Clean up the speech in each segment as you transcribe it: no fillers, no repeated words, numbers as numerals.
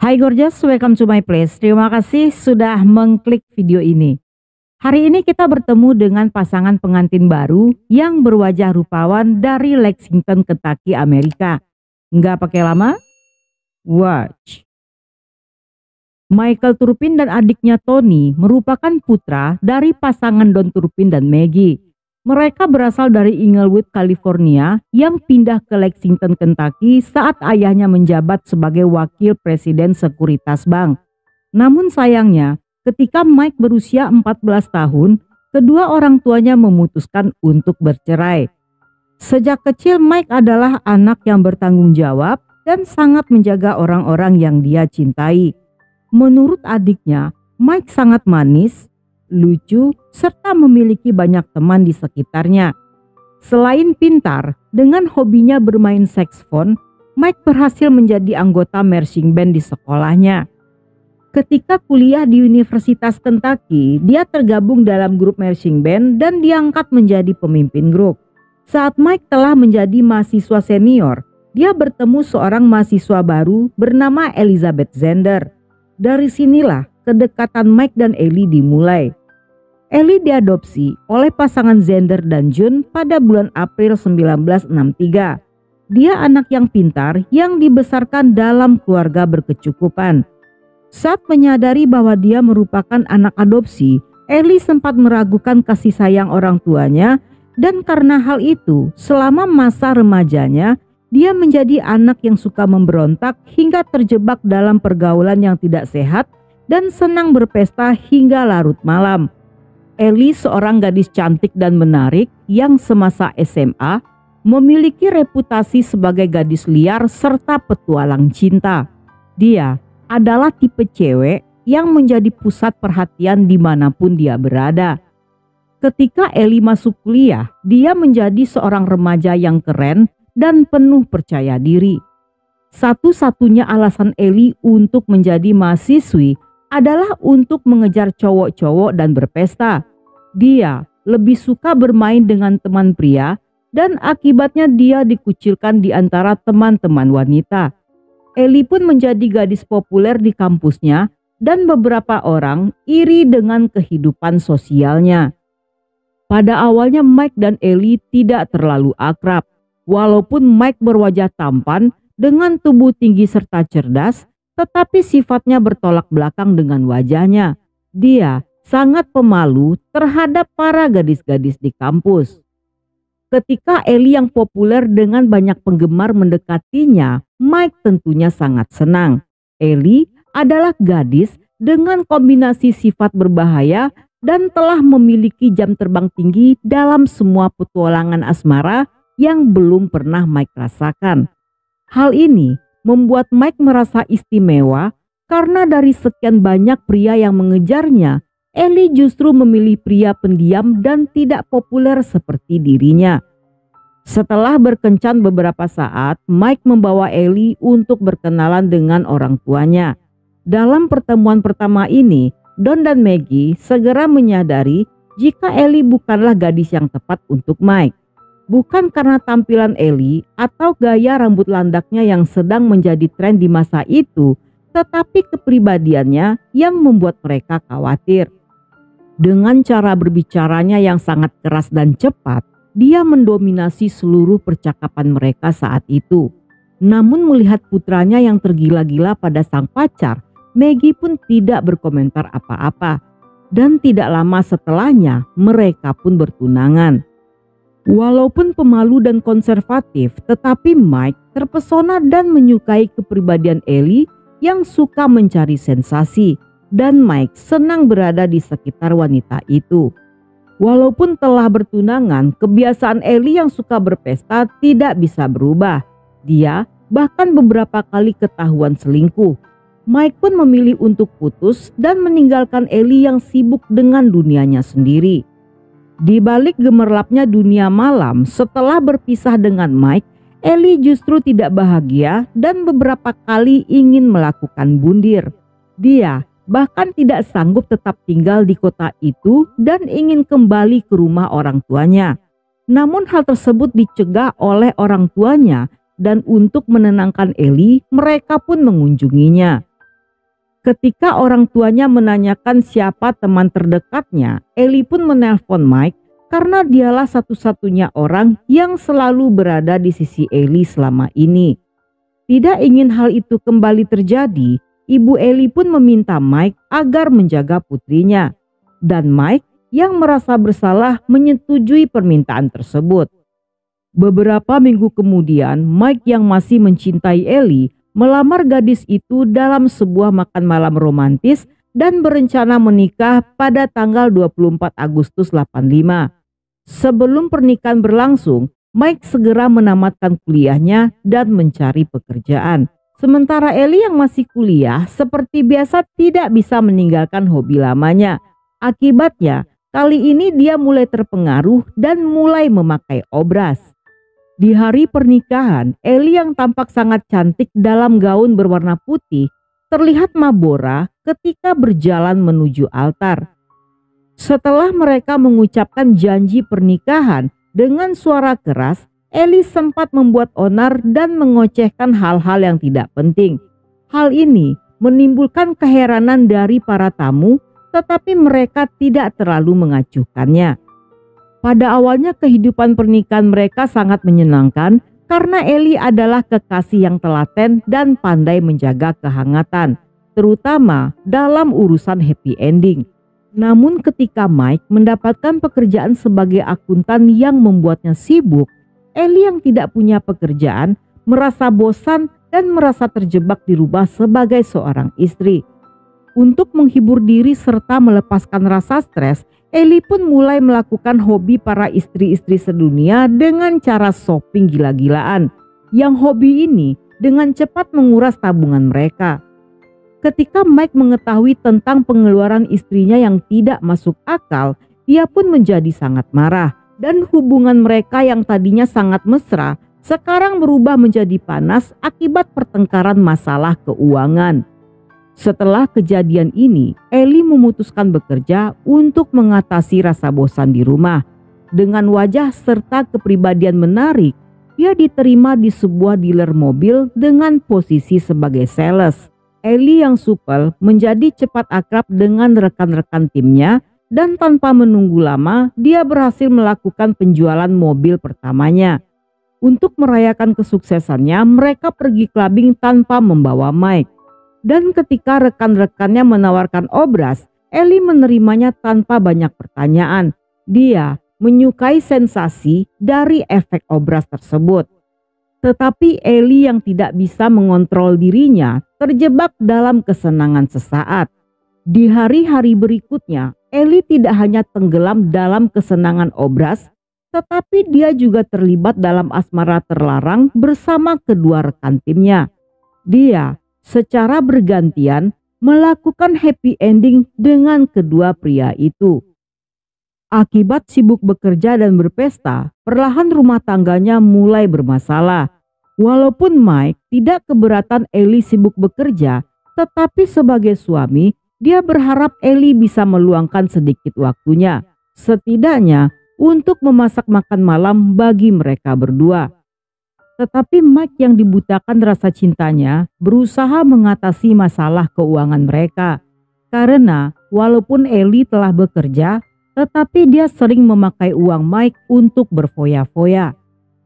Hai Gorgeous, welcome to my place. Terima kasih sudah mengklik video ini. Hari ini kita bertemu dengan pasangan pengantin baru yang berwajah rupawan dari Lexington, Kentucky, Amerika. Nggak pakai lama? Watch. Michael Turpin dan adiknya Tony merupakan putra dari pasangan Don Turpin dan Maggie. Mereka berasal dari Inglewood, California yang pindah ke Lexington, Kentucky saat ayahnya menjabat sebagai wakil presiden Sekuritas Bank. Namun sayangnya, ketika Mike berusia 14 tahun, kedua orang tuanya memutuskan untuk bercerai. Sejak kecil Mike adalah anak yang bertanggung jawab dan sangat menjaga orang-orang yang dia cintai. Menurut adiknya, Mike sangat manis, lucu, serta memiliki banyak teman di sekitarnya. Selain pintar, dengan hobinya bermain saksofon, Mike berhasil menjadi anggota marching band di sekolahnya. Ketika kuliah di Universitas Kentucky, dia tergabung dalam grup marching band dan diangkat menjadi pemimpin grup. Saat Mike telah menjadi mahasiswa senior, dia bertemu seorang mahasiswa baru bernama Elizabeth Zander. Dari sinilah kedekatan Mike dan Ellie dimulai. Ellie diadopsi oleh pasangan Zander dan June pada bulan April 1963. Dia anak yang pintar yang dibesarkan dalam keluarga berkecukupan. Saat menyadari bahwa dia merupakan anak adopsi, Ellie sempat meragukan kasih sayang orang tuanya, dan karena hal itu, selama masa remajanya, dia menjadi anak yang suka memberontak hingga terjebak dalam pergaulan yang tidak sehat dan senang berpesta hingga larut malam. Ellie, seorang gadis cantik dan menarik yang semasa SMA memiliki reputasi sebagai gadis liar serta petualang cinta. Dia adalah tipe cewek yang menjadi pusat perhatian dimanapun dia berada. Ketika Ellie masuk kuliah, dia menjadi seorang remaja yang keren dan penuh percaya diri. Satu-satunya alasan Ellie untuk menjadi mahasiswi adalah untuk mengejar cowok-cowok dan berpesta. Dia lebih suka bermain dengan teman pria dan akibatnya dia dikucilkan di antara teman-teman wanita. Ellie pun menjadi gadis populer di kampusnya dan beberapa orang iri dengan kehidupan sosialnya. Pada awalnya Mike dan Ellie tidak terlalu akrab. Walaupun Mike berwajah tampan dengan tubuh tinggi serta cerdas, tetapi sifatnya bertolak belakang dengan wajahnya. Dia sangat pemalu terhadap para gadis-gadis di kampus. Ketika Ellie yang populer dengan banyak penggemar mendekatinya, Mike tentunya sangat senang. Ellie adalah gadis dengan kombinasi sifat berbahaya dan telah memiliki jam terbang tinggi dalam semua petualangan asmara yang belum pernah Mike rasakan. Hal ini membuat Mike merasa istimewa karena dari sekian banyak pria yang mengejarnya, Ellie justru memilih pria pendiam dan tidak populer seperti dirinya. Setelah berkencan beberapa saat, Mike membawa Ellie untuk berkenalan dengan orang tuanya. Dalam pertemuan pertama ini, Don dan Maggie segera menyadari jika Ellie bukanlah gadis yang tepat untuk Mike. Bukan karena tampilan Ellie atau gaya rambut landaknya yang sedang menjadi tren di masa itu, tetapi kepribadiannya yang membuat mereka khawatir. Dengan cara berbicaranya yang sangat keras dan cepat, dia mendominasi seluruh percakapan mereka saat itu. Namun melihat putranya yang tergila-gila pada sang pacar, Maggie pun tidak berkomentar apa-apa. Dan tidak lama setelahnya, mereka pun bertunangan. Walaupun pemalu dan konservatif, tetapi Mike terpesona dan menyukai kepribadian Ellie yang suka mencari sensasi, dan Mike senang berada di sekitar wanita itu. Walaupun telah bertunangan, kebiasaan Ellie yang suka berpesta tidak bisa berubah. Dia bahkan beberapa kali ketahuan selingkuh. Mike pun memilih untuk putus dan meninggalkan Ellie yang sibuk dengan dunianya sendiri. Di balik gemerlapnya dunia malam setelah berpisah dengan Mike, Ellie justru tidak bahagia dan beberapa kali ingin melakukan bundir. Dia bahkan tidak sanggup tetap tinggal di kota itu dan ingin kembali ke rumah orang tuanya. Namun hal tersebut dicegah oleh orang tuanya dan untuk menenangkan Ellie, mereka pun mengunjunginya. Ketika orang tuanya menanyakan siapa teman terdekatnya, Ellie pun menelpon Mike karena dialah satu-satunya orang yang selalu berada di sisi Ellie selama ini. Tidak ingin hal itu kembali terjadi, ibu Ellie pun meminta Mike agar menjaga putrinya. Dan Mike yang merasa bersalah menyetujui permintaan tersebut. Beberapa minggu kemudian, Mike yang masih mencintai Ellie melamar gadis itu dalam sebuah makan malam romantis dan berencana menikah pada tanggal 24 Agustus 85. Sebelum pernikahan berlangsung, Mike segera menamatkan kuliahnya dan mencari pekerjaan. Sementara Ellie yang masih kuliah seperti biasa tidak bisa meninggalkan hobi lamanya. Akibatnya, kali ini dia mulai terpengaruh dan mulai memakai obras. Di hari pernikahan, Ellie yang tampak sangat cantik dalam gaun berwarna putih terlihat mabora ketika berjalan menuju altar. Setelah mereka mengucapkan janji pernikahan dengan suara keras, Ellie sempat membuat onar dan mengocehkan hal-hal yang tidak penting. Hal ini menimbulkan keheranan dari para tamu, tetapi mereka tidak terlalu mengacuhkannya. Pada awalnya kehidupan pernikahan mereka sangat menyenangkan karena Ellie adalah kekasih yang telaten dan pandai menjaga kehangatan, terutama dalam urusan happy ending. Namun ketika Mike mendapatkan pekerjaan sebagai akuntan yang membuatnya sibuk, Ellie yang tidak punya pekerjaan merasa bosan dan merasa terjebak di rumah sebagai seorang istri. Untuk menghibur diri serta melepaskan rasa stres, Ellie pun mulai melakukan hobi para istri-istri sedunia dengan cara shopping gila-gilaan. Yang hobi ini dengan cepat menguras tabungan mereka. Ketika Mike mengetahui tentang pengeluaran istrinya yang tidak masuk akal, ia pun menjadi sangat marah. Dan hubungan mereka yang tadinya sangat mesra, sekarang berubah menjadi panas akibat pertengkaran masalah keuangan. Setelah kejadian ini, Ellie memutuskan bekerja untuk mengatasi rasa bosan di rumah. Dengan wajah serta kepribadian menarik, dia diterima di sebuah dealer mobil dengan posisi sebagai sales. Ellie yang supel menjadi cepat akrab dengan rekan-rekan timnya dan tanpa menunggu lama, dia berhasil melakukan penjualan mobil pertamanya. Untuk merayakan kesuksesannya, mereka pergi clubbing tanpa membawa Mike. Dan ketika rekan-rekannya menawarkan obras, Ellie menerimanya tanpa banyak pertanyaan. Dia menyukai sensasi dari efek obras tersebut. Tetapi Ellie yang tidak bisa mengontrol dirinya terjebak dalam kesenangan sesaat. Di hari-hari berikutnya, Ellie tidak hanya tenggelam dalam kesenangan obras, tetapi dia juga terlibat dalam asmara terlarang bersama kedua rekan timnya. Dia secara bergantian melakukan happy ending dengan kedua pria itu. Akibat sibuk bekerja dan berpesta, perlahan rumah tangganya mulai bermasalah. Walaupun Mike tidak keberatan Ellie sibuk bekerja, tetapi sebagai suami, dia berharap Ellie bisa meluangkan sedikit waktunya, setidaknya untuk memasak makan malam bagi mereka berdua. Tetapi Mike yang dibutakan rasa cintanya berusaha mengatasi masalah keuangan mereka. Karena walaupun Ellie telah bekerja, tetapi dia sering memakai uang Mike untuk berfoya-foya.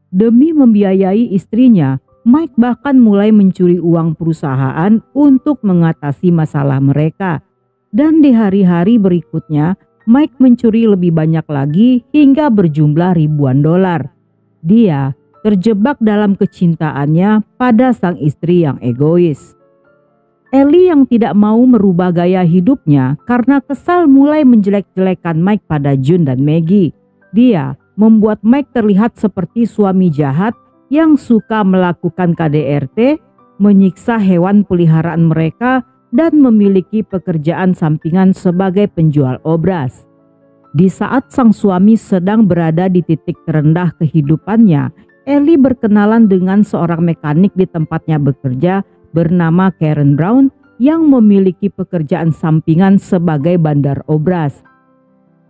Demi membiayai istrinya, Mike bahkan mulai mencuri uang perusahaan untuk mengatasi masalah mereka. Dan di hari-hari berikutnya, Mike mencuri lebih banyak lagi hingga berjumlah ribuan dolar. Dia terjebak dalam kecintaannya pada sang istri yang egois. Ellie yang tidak mau merubah gaya hidupnya karena kesal mulai menjelek-jelekan Mike pada June dan Maggie. Dia membuat Mike terlihat seperti suami jahat yang suka melakukan KDRT, menyiksa hewan peliharaan mereka, dan memiliki pekerjaan sampingan sebagai penjual obras. Di saat sang suami sedang berada di titik terendah kehidupannya, Ellie berkenalan dengan seorang mekanik di tempatnya bekerja bernama Karen Brown yang memiliki pekerjaan sampingan sebagai bandar obras.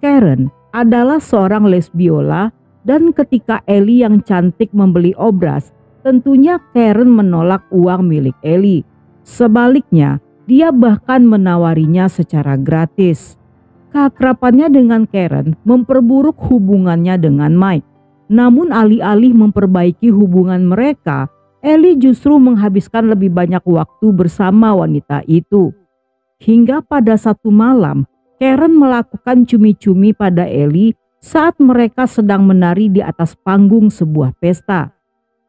Karen adalah seorang lesbiola dan ketika Ellie yang cantik membeli obras, tentunya Karen menolak uang milik Ellie. Sebaliknya, Dia bahkan menawarinya secara gratis. Keakrabannya dengan Karen memperburuk hubungannya dengan Mike. Namun alih-alih memperbaiki hubungan mereka, Ellie justru menghabiskan lebih banyak waktu bersama wanita itu. Hingga pada satu malam, Karen melakukan cumi-cumi pada Ellie saat mereka sedang menari di atas panggung sebuah pesta.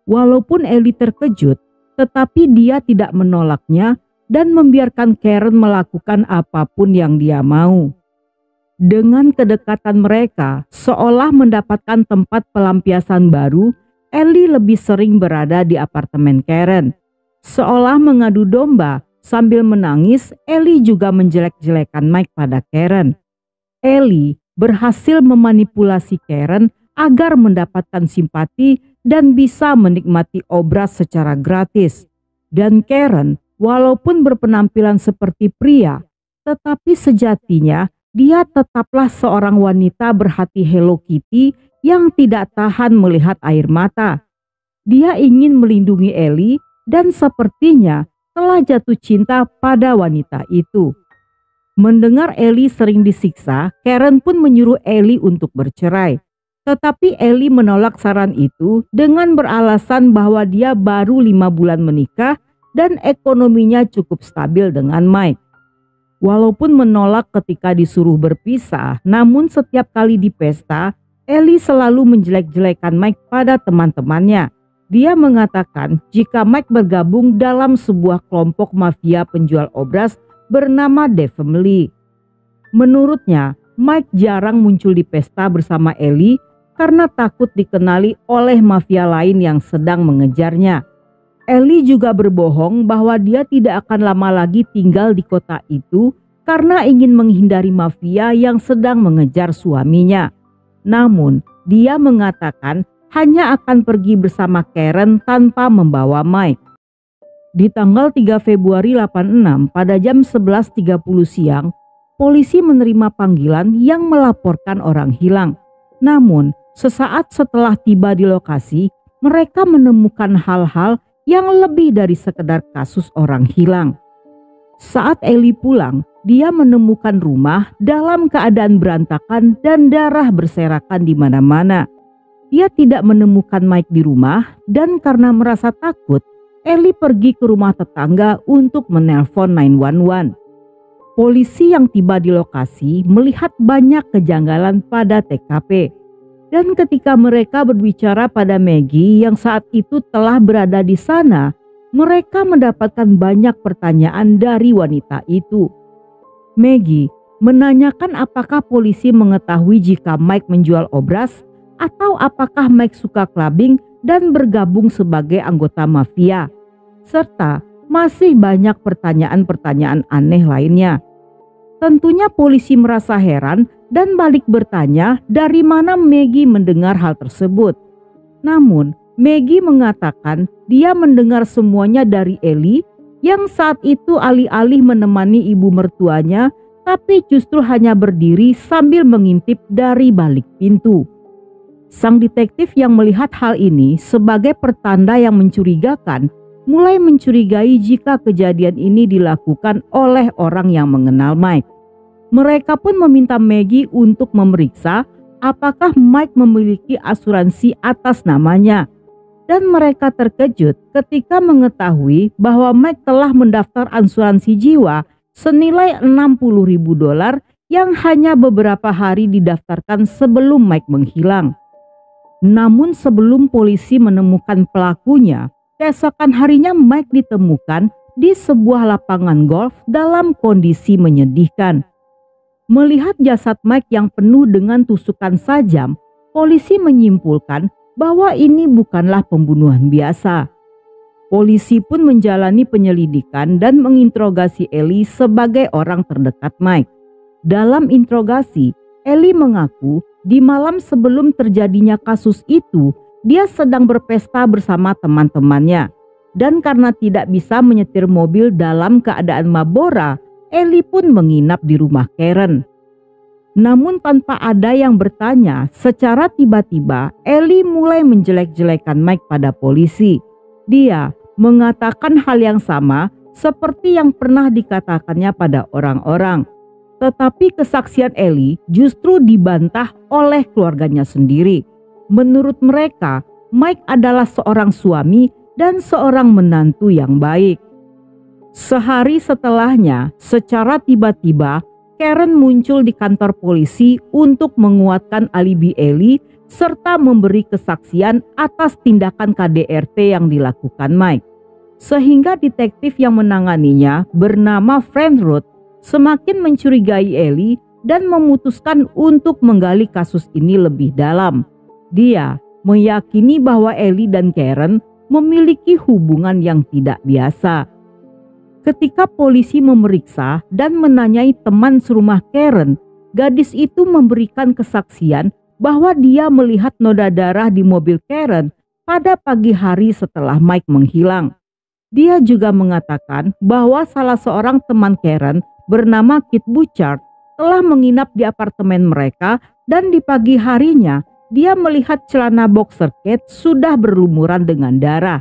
Walaupun Ellie terkejut, tetapi dia tidak menolaknya dan membiarkan Karen melakukan apapun yang dia mau. Dengan kedekatan mereka, seolah mendapatkan tempat pelampiasan baru, Ellie lebih sering berada di apartemen Karen. Seolah mengadu domba, sambil menangis, Ellie juga menjelek-jelekan Mike pada Karen. Ellie berhasil memanipulasi Karen agar mendapatkan simpati dan bisa menikmati obras secara gratis. Dan Karen, walaupun berpenampilan seperti pria, tetapi sejatinya dia tetaplah seorang wanita berhati Hello Kitty yang tidak tahan melihat air mata. Dia ingin melindungi Ellie dan sepertinya telah jatuh cinta pada wanita itu. Mendengar Ellie sering disiksa, Karen pun menyuruh Ellie untuk bercerai. Tetapi Ellie menolak saran itu dengan beralasan bahwa dia baru 5 bulan menikah dan ekonominya cukup stabil dengan Mike. Walaupun menolak ketika disuruh berpisah, namun setiap kali di pesta, Ellie selalu menjelek-jelekan Mike pada teman-temannya. Dia mengatakan jika Mike bergabung dalam sebuah kelompok mafia penjual obras bernama The Family. Menurutnya, Mike jarang muncul di pesta bersama Ellie karena takut dikenali oleh mafia lain yang sedang mengejarnya. Ellie juga berbohong bahwa dia tidak akan lama lagi tinggal di kota itu karena ingin menghindari mafia yang sedang mengejar suaminya. Namun, dia mengatakan hanya akan pergi bersama Karen tanpa membawa Mike. Di tanggal 3 Februari 86 pada jam 11.30 siang, polisi menerima panggilan yang melaporkan orang hilang. Namun, sesaat setelah tiba di lokasi, mereka menemukan hal-hal yang lebih dari sekedar kasus orang hilang. Saat Ellie pulang, dia menemukan rumah dalam keadaan berantakan dan darah berserakan di mana-mana. Dia tidak menemukan Mike di rumah dan karena merasa takut, Ellie pergi ke rumah tetangga untuk menelpon 911. Polisi yang tiba di lokasi melihat banyak kejanggalan pada TKP. Dan ketika mereka berbicara pada Maggie yang saat itu telah berada di sana, mereka mendapatkan banyak pertanyaan dari wanita itu. Maggie menanyakan apakah polisi mengetahui jika Mike menjual obras atau apakah Mike suka clubbing dan bergabung sebagai anggota mafia, serta masih banyak pertanyaan-pertanyaan aneh lainnya. Tentunya polisi merasa heran dan balik bertanya dari mana Maggie mendengar hal tersebut. Namun, Maggie mengatakan dia mendengar semuanya dari Ellie yang saat itu alih-alih menemani ibu mertuanya, tapi justru hanya berdiri sambil mengintip dari balik pintu. Sang detektif yang melihat hal ini sebagai pertanda yang mencurigakan, mulai mencurigai jika kejadian ini dilakukan oleh orang yang mengenal Mike. Mereka pun meminta Maggie untuk memeriksa apakah Mike memiliki asuransi atas namanya. Dan mereka terkejut ketika mengetahui bahwa Mike telah mendaftar asuransi jiwa senilai $60.000 yang hanya beberapa hari didaftarkan sebelum Mike menghilang. Namun sebelum polisi menemukan pelakunya, keesokan harinya Mike ditemukan di sebuah lapangan golf dalam kondisi menyedihkan. Melihat jasad Mike yang penuh dengan tusukan sajam, polisi menyimpulkan bahwa ini bukanlah pembunuhan biasa. Polisi pun menjalani penyelidikan dan menginterogasi Ellie sebagai orang terdekat Mike. Dalam interogasi, Ellie mengaku di malam sebelum terjadinya kasus itu, dia sedang berpesta bersama teman-temannya. Dan karena tidak bisa menyetir mobil dalam keadaan mabora, Ellie pun menginap di rumah Karen. Namun tanpa ada yang bertanya, secara tiba-tiba Ellie mulai menjelek-jelekan Mike pada polisi. Dia mengatakan hal yang sama seperti yang pernah dikatakannya pada orang-orang. Tetapi kesaksian Ellie justru dibantah oleh keluarganya sendiri. Menurut mereka, Mike adalah seorang suami dan seorang menantu yang baik. Sehari setelahnya, secara tiba-tiba, Karen muncul di kantor polisi untuk menguatkan alibi Ellie serta memberi kesaksian atas tindakan KDRT yang dilakukan Mike. Sehingga detektif yang menanganinya bernama Frank Root semakin mencurigai Ellie dan memutuskan untuk menggali kasus ini lebih dalam. Dia meyakini bahwa Ellie dan Karen memiliki hubungan yang tidak biasa. Ketika polisi memeriksa dan menanyai teman serumah Karen, gadis itu memberikan kesaksian bahwa dia melihat noda darah di mobil Karen pada pagi hari setelah Mike menghilang. Dia juga mengatakan bahwa salah seorang teman Karen bernama Kit Bouchard telah menginap di apartemen mereka dan di pagi harinya dia melihat celana boxer Kate sudah berlumuran dengan darah.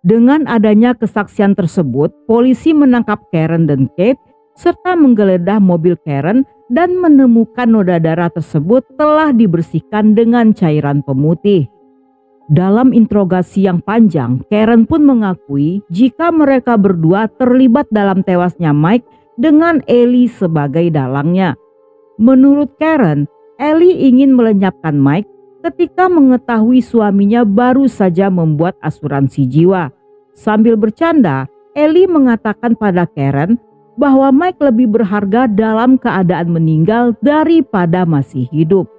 Dengan adanya kesaksian tersebut, polisi menangkap Karen dan Kate serta menggeledah mobil Karen dan menemukan noda darah tersebut telah dibersihkan dengan cairan pemutih. Dalam interogasi yang panjang, Karen pun mengakui jika mereka berdua terlibat dalam tewasnya Mike dengan Ellie sebagai dalangnya. Menurut Karen, Ellie ingin melenyapkan Mike ketika mengetahui suaminya baru saja membuat asuransi jiwa. Sambil bercanda, Ellie mengatakan pada Karen bahwa Mike lebih berharga dalam keadaan meninggal daripada masih hidup.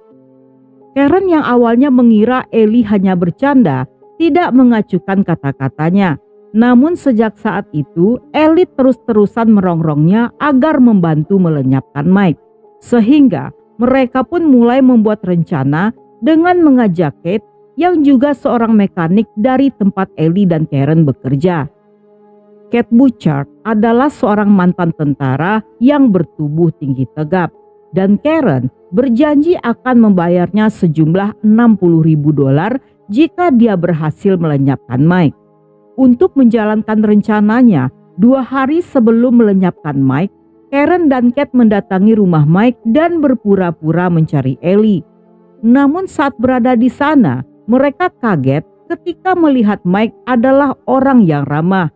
Karen yang awalnya mengira Ellie hanya bercanda, tidak mengacukan kata-katanya. Namun sejak saat itu, Ellie terus-terusan merongrongnya agar membantu melenyapkan Mike. Sehingga mereka pun mulai membuat rencana dengan mengajak Kate yang juga seorang mekanik dari tempat Ellie dan Karen bekerja. Kate Bouchard adalah seorang mantan tentara yang bertubuh tinggi tegap dan Karen berjanji akan membayarnya sejumlah $60.000 jika dia berhasil melenyapkan Mike. Untuk menjalankan rencananya, 2 hari sebelum melenyapkan Mike, Karen dan Kate mendatangi rumah Mike dan berpura-pura mencari Ellie. Namun saat berada di sana, mereka kaget ketika melihat Mike adalah orang yang ramah.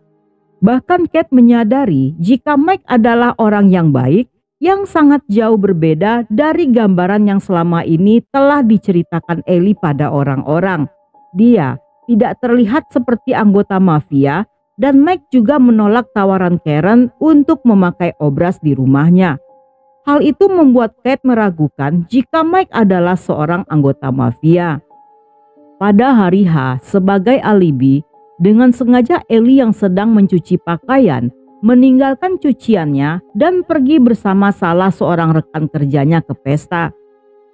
Bahkan Kate menyadari jika Mike adalah orang yang baik yang sangat jauh berbeda dari gambaran yang selama ini telah diceritakan Ellie pada orang-orang. Dia tidak terlihat seperti anggota mafia dan Mike juga menolak tawaran Karen untuk memakai obras di rumahnya. Hal itu membuat Kate meragukan jika Mike adalah seorang anggota mafia. Pada hari H, sebagai alibi, dengan sengaja Ellie yang sedang mencuci pakaian meninggalkan cuciannya dan pergi bersama salah seorang rekan kerjanya ke pesta.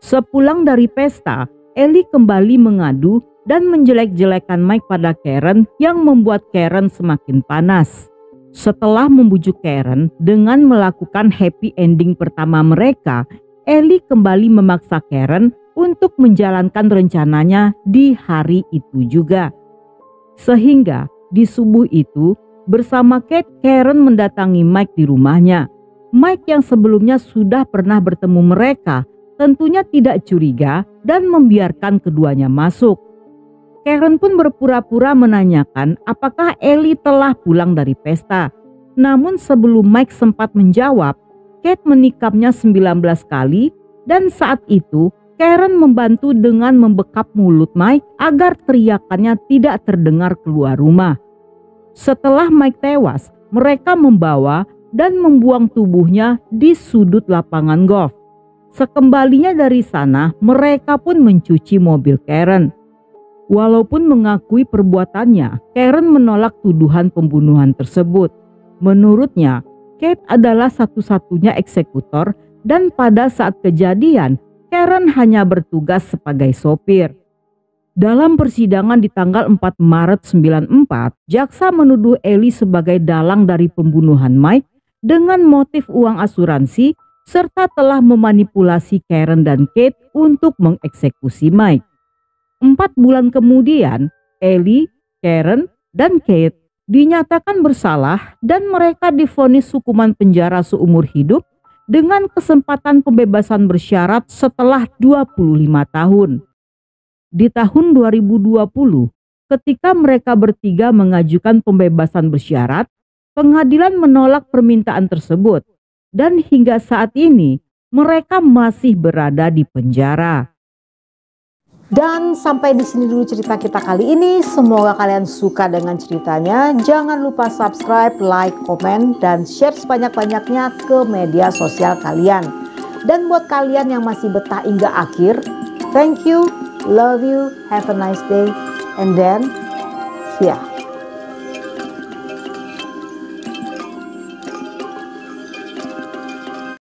Sepulang dari pesta, Ellie kembali mengadu dan menjelek-jelekan Mike pada Karen yang membuat Karen semakin panas. Setelah membujuk Karen dengan melakukan happy ending pertama mereka, Ellie kembali memaksa Karen untuk menjalankan rencananya di hari itu juga. Sehingga di subuh itu bersama Kate, Karen mendatangi Mike di rumahnya. Mike yang sebelumnya sudah pernah bertemu mereka tentunya tidak curiga dan membiarkan keduanya masuk. Karen pun berpura-pura menanyakan apakah Ellie telah pulang dari pesta. Namun sebelum Mike sempat menjawab, Kate menikamnya 19 kali dan saat itu Karen membantu dengan membekap mulut Mike agar teriakannya tidak terdengar keluar rumah. Setelah Mike tewas, mereka membawa dan membuang tubuhnya di sudut lapangan golf. Sekembalinya dari sana, mereka pun mencuci mobil Karen. Walaupun mengakui perbuatannya, Karen menolak tuduhan pembunuhan tersebut. Menurutnya, Kate adalah satu-satunya eksekutor dan pada saat kejadian, Karen hanya bertugas sebagai sopir. Dalam persidangan di tanggal 4 Maret 1994, jaksa menuduh Ellie sebagai dalang dari pembunuhan Mike dengan motif uang asuransi serta telah memanipulasi Karen dan Kate untuk mengeksekusi Mike. 4 bulan kemudian, Ellie, Karen, dan Kate dinyatakan bersalah dan mereka divonis hukuman penjara seumur hidup dengan kesempatan pembebasan bersyarat setelah 25 tahun. Di tahun 2020, ketika mereka bertiga mengajukan pembebasan bersyarat, pengadilan menolak permintaan tersebut dan hingga saat ini mereka masih berada di penjara. Dan sampai di sini dulu cerita kita kali ini. Semoga kalian suka dengan ceritanya. Jangan lupa subscribe, like, komen, dan share sebanyak-banyaknya ke media sosial kalian. Dan buat kalian yang masih betah hingga akhir, thank you, love you, have a nice day, and then see ya.